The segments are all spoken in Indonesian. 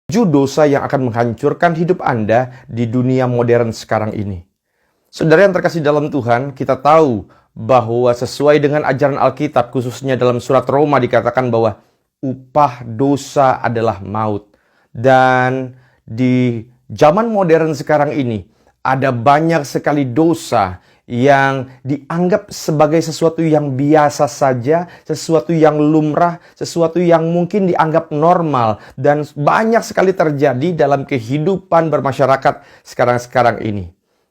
Dosa yang akan menghancurkan hidup Anda di dunia modern sekarang ini. Saudara yang terkasih dalam Tuhan, kita tahu bahwa sesuai dengan ajaran Alkitab, khususnya dalam surat Roma dikatakan bahwa upah dosa adalah maut. Dan di zaman modern sekarang ini, ada banyak sekali dosa yang dianggap sebagai sesuatu yang biasa saja, sesuatu yang lumrah, sesuatu yang mungkin dianggap normal, dan banyak sekali terjadi dalam kehidupan bermasyarakat sekarang-sekarang ini.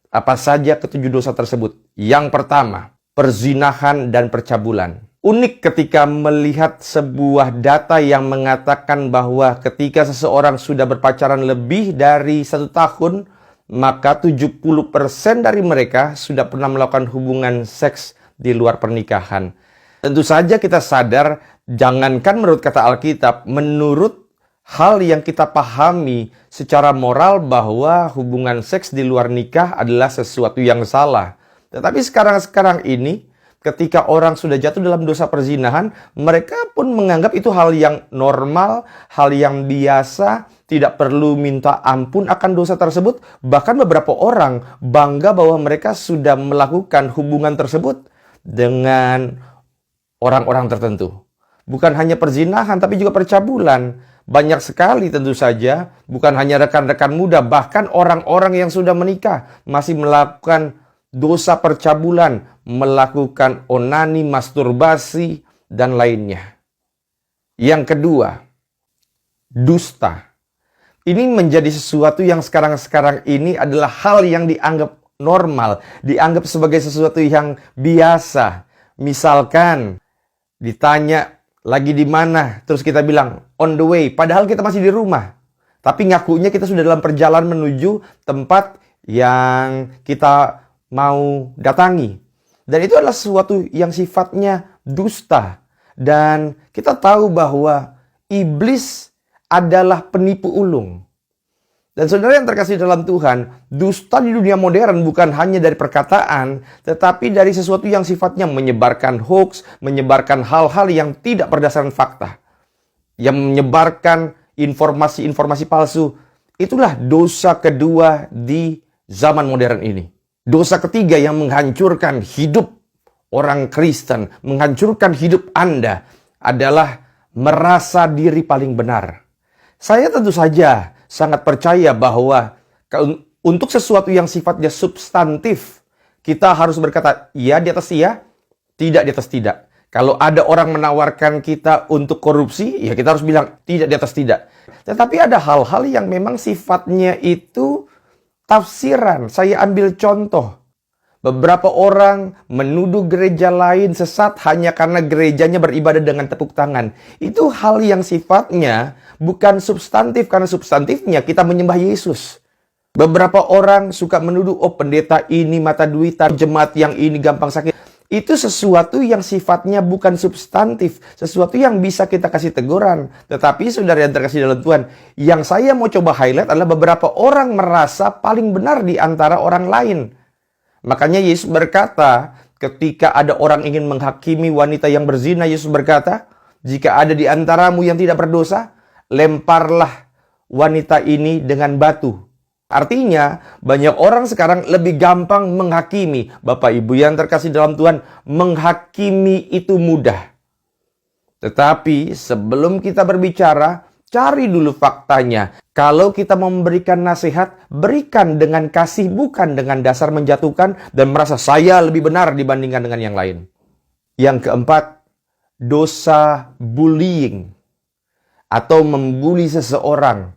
Apa saja ketujuh dosa tersebut? Yang pertama, perzinahan dan percabulan. Unik ketika melihat sebuah data yang mengatakan bahwa ketika seseorang sudah berpacaran lebih dari 1 tahun, maka 70% dari mereka sudah pernah melakukan hubungan seks di luar pernikahan. Tentu saja kita sadar, jangankan menurut kata Alkitab, menurut hal yang kita pahami secara moral bahwa hubungan seks di luar nikah adalah sesuatu yang salah. Tetapi sekarang ini, ketika orang sudah jatuh dalam dosa perzinahan, mereka pun menganggap itu hal yang normal, hal yang biasa, tidak perlu minta ampun akan dosa tersebut. Bahkan beberapa orang bangga bahwa mereka sudah melakukan hubungan tersebut dengan orang-orang tertentu. Bukan hanya perzinahan, tapi juga percabulan. Banyak sekali tentu saja, bukan hanya rekan-rekan muda, bahkan orang-orang yang sudah menikah masih melakukan dosa percabulan, melakukan onani, masturbasi, dan lainnya. Yang kedua, dusta. Ini menjadi sesuatu yang sekarang ini adalah hal yang dianggap normal, dianggap sebagai sesuatu yang biasa. Misalkan ditanya lagi di mana, terus kita bilang on the way, padahal kita masih di rumah. Tapi ngakunya kita sudah dalam perjalanan menuju tempat yang kita mau datangi. Dan itu adalah sesuatu yang sifatnya dusta. Dan kita tahu bahwa iblis adalah penipu ulung. Dan saudara yang terkasih dalam Tuhan, dusta di dunia modern bukan hanya dari perkataan, tetapi dari sesuatu yang sifatnya menyebarkan hoax, menyebarkan hal-hal yang tidak berdasarkan fakta, yang menyebarkan informasi-informasi palsu. Itulah dosa kedua di zaman modern ini. Dosa ketiga yang menghancurkan hidup orang Kristen, menghancurkan hidup Anda adalah merasa diri paling benar. Saya tentu saja sangat percaya bahwa untuk sesuatu yang sifatnya substantif, kita harus berkata iya di atas iya, tidak di atas tidak. Kalau ada orang menawarkan kita untuk korupsi, ya kita harus bilang tidak di atas tidak. Tetapi ada hal-hal yang memang sifatnya itu tafsiran. Saya ambil contoh. Beberapa orang menuduh gereja lain sesat hanya karena gerejanya beribadah dengan tepuk tangan. Itu hal yang sifatnya bukan substantif, karena substantifnya kita menyembah Yesus. Beberapa orang suka menuduh, oh pendeta ini mata duitan, jemaat yang ini gampang sakit. Itu sesuatu yang sifatnya bukan substantif, sesuatu yang bisa kita kasih teguran. Tetapi saudara yang terkasih dalam Tuhan, yang saya mau coba highlight adalah beberapa orang merasa paling benar di antara orang lain. Makanya Yesus berkata, ketika ada orang ingin menghakimi wanita yang berzina, Yesus berkata, jika ada di antaramu yang tidak berdosa, lemparlah wanita ini dengan batu. Artinya, banyak orang sekarang lebih gampang menghakimi. Bapak Ibu yang terkasih dalam Tuhan, menghakimi itu mudah. Tetapi sebelum kita berbicara, cari dulu faktanya. Kalau kita memberikan nasihat, berikan dengan kasih, bukan dengan dasar menjatuhkan dan merasa saya lebih benar dibandingkan dengan yang lain. Yang keempat, dosa bullying atau membuli seseorang.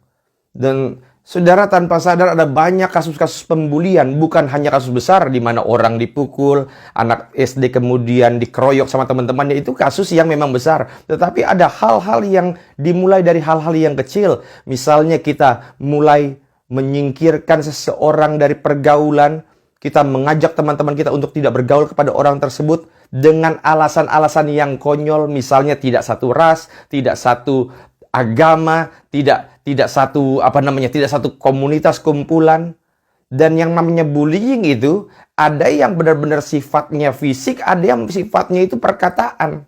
Dan saudara tanpa sadar ada banyak kasus-kasus pembulian, bukan hanya kasus besar di mana orang dipukul, anak SD kemudian dikeroyok sama teman-temannya, itu kasus yang memang besar. Tetapi ada hal-hal yang dimulai dari hal-hal yang kecil. Misalnya kita mulai menyingkirkan seseorang dari pergaulan, kita mengajak teman-teman kita untuk tidak bergaul kepada orang tersebut dengan alasan-alasan yang konyol, misalnya tidak satu ras, tidak satu agama, tidak satu komunitas kumpulan. Dan yang namanya bullying itu ada yang benar-benar sifatnya fisik, ada yang sifatnya itu perkataan.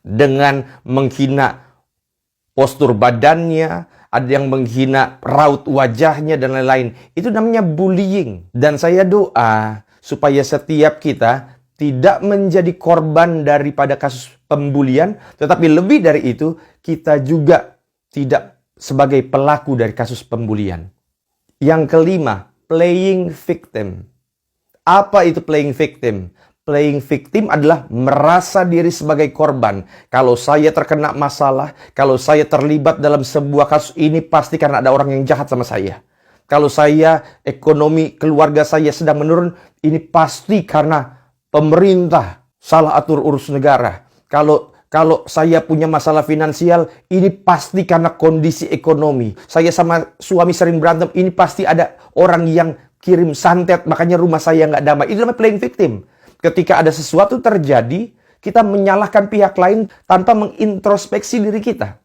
Dengan menghina postur badannya, ada yang menghina raut wajahnya dan lain-lain. Itu namanya bullying. Dan saya doa supaya setiap kita tidak menjadi korban daripada kasus pembulian, tetapi lebih dari itu, kita juga tidak sebagai pelaku dari kasus pembulian. Yang kelima, playing victim. Apa itu playing victim? Playing victim adalah merasa diri sebagai korban. Kalau saya terkena masalah, kalau saya terlibat dalam sebuah kasus ini, pasti karena ada orang yang jahat sama saya. Kalau ekonomi keluarga saya sedang menurun, ini pasti karena pemerintah salah atur urus negara. Kalau saya punya masalah finansial, ini pasti karena kondisi ekonomi. Saya sama suami sering berantem, ini pasti ada orang yang kirim santet, makanya rumah saya nggak damai. Itu namanya playing victim. Ketika ada sesuatu terjadi, kita menyalahkan pihak lain tanpa mengintrospeksi diri kita.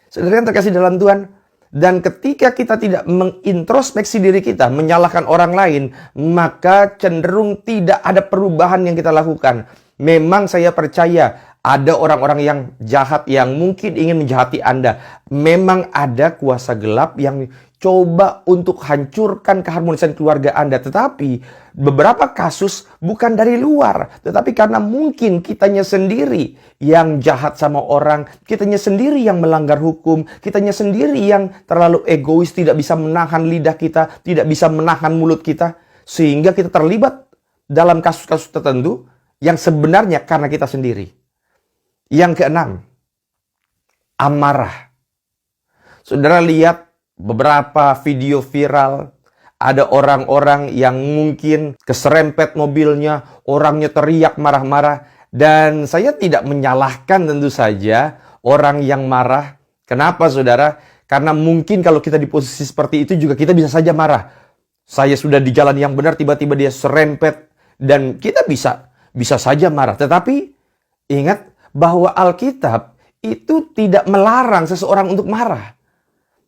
Saudara yang terkasih dalam Tuhan, dan ketika kita tidak mengintrospeksi diri kita, menyalahkan orang lain, maka cenderung tidak ada perubahan yang kita lakukan. Memang saya percaya ada orang-orang yang jahat yang mungkin ingin menjahati Anda. Memang ada kuasa gelap yang coba untuk hancurkan keharmonisan keluarga Anda. Tetapi beberapa kasus bukan dari luar, tetapi karena mungkin kitanya sendiri yang jahat sama orang, kitanya sendiri yang melanggar hukum, kitanya sendiri yang terlalu egois, tidak bisa menahan lidah kita, tidak bisa menahan mulut kita, sehingga kita terlibat dalam kasus-kasus tertentu yang sebenarnya karena kita sendiri. Yang keenam, amarah. Saudara lihat beberapa video viral, ada orang-orang yang mungkin keserempet mobilnya, orangnya teriak marah-marah, dan saya tidak menyalahkan tentu saja orang yang marah. Kenapa saudara? Karena mungkin kalau kita di posisi seperti itu juga kita bisa saja marah. Saya sudah di jalan yang benar, tiba-tiba dia serempet, dan kita bisa saja marah. Tetapi ingat bahwa Alkitab itu tidak melarang seseorang untuk marah.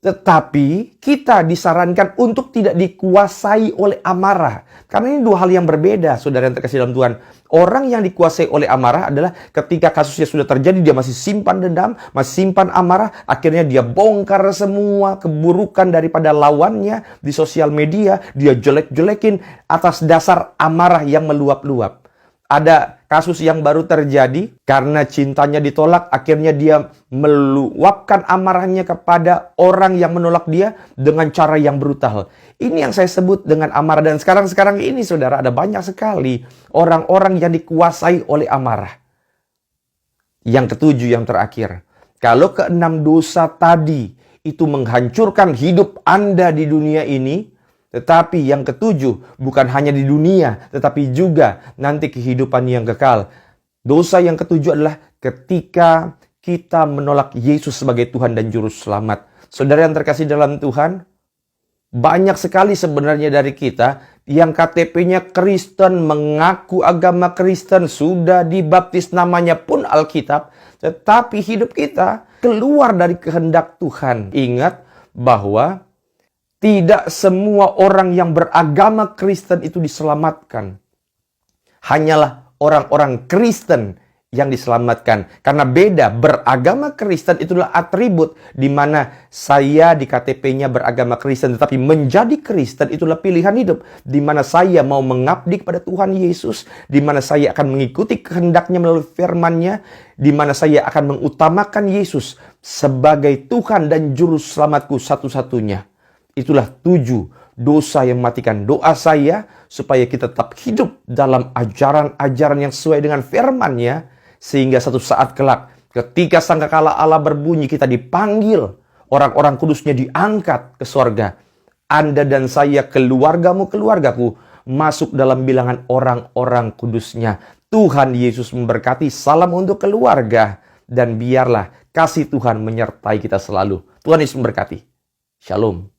Tetapi kita disarankan untuk tidak dikuasai oleh amarah. Karena ini dua hal yang berbeda, saudara yang terkasih dalam Tuhan. Orang yang dikuasai oleh amarah adalah ketika kasusnya sudah terjadi, dia masih simpan dendam, masih simpan amarah. Akhirnya dia bongkar semua keburukan daripada lawannya di sosial media. Dia jelek-jelekin atas dasar amarah yang meluap-luap. Ada kasus yang baru terjadi karena cintanya ditolak, akhirnya dia meluapkan amarahnya kepada orang yang menolak dia dengan cara yang brutal. Ini yang saya sebut dengan amarah. Dan sekarang ini saudara, ada banyak sekali orang-orang yang dikuasai oleh amarah. Yang ketujuh, yang terakhir, kalau keenam dosa tadi itu menghancurkan hidup Anda di dunia ini, tetapi yang ketujuh, bukan hanya di dunia, tetapi juga nanti kehidupan yang kekal. Dosa yang ketujuh adalah ketika kita menolak Yesus sebagai Tuhan dan Juru Selamat. Saudara yang terkasih dalam Tuhan, banyak sekali sebenarnya dari kita yang KTP-nya Kristen, mengaku agama Kristen, sudah dibaptis, namanya pun Alkitab, tetapi hidup kita keluar dari kehendak Tuhan. Ingat bahwa tidak semua orang yang beragama Kristen itu diselamatkan. Hanyalah orang-orang Kristen yang diselamatkan. Karena beda, beragama Kristen itulah atribut di mana saya di KTP-nya beragama Kristen, tetapi menjadi Kristen itulah pilihan hidup, di mana saya mau mengabdi kepada Tuhan Yesus, di mana saya akan mengikuti kehendaknya melalui firman-Nya, di mana saya akan mengutamakan Yesus sebagai Tuhan dan Juru Selamatku satu-satunya. Itulah 7 dosa yang mematikan. Doa saya supaya kita tetap hidup dalam ajaran-ajaran yang sesuai dengan firman-Nya, sehingga satu saat kelak ketika sangkakala Allah berbunyi, kita dipanggil, orang-orang kudusnya diangkat ke sorga. Anda dan saya, keluargamu, keluargaku, masuk dalam bilangan orang-orang kudusnya. Tuhan Yesus memberkati. Salam untuk keluarga, dan biarlah kasih Tuhan menyertai kita selalu. Tuhan Yesus memberkati. Shalom.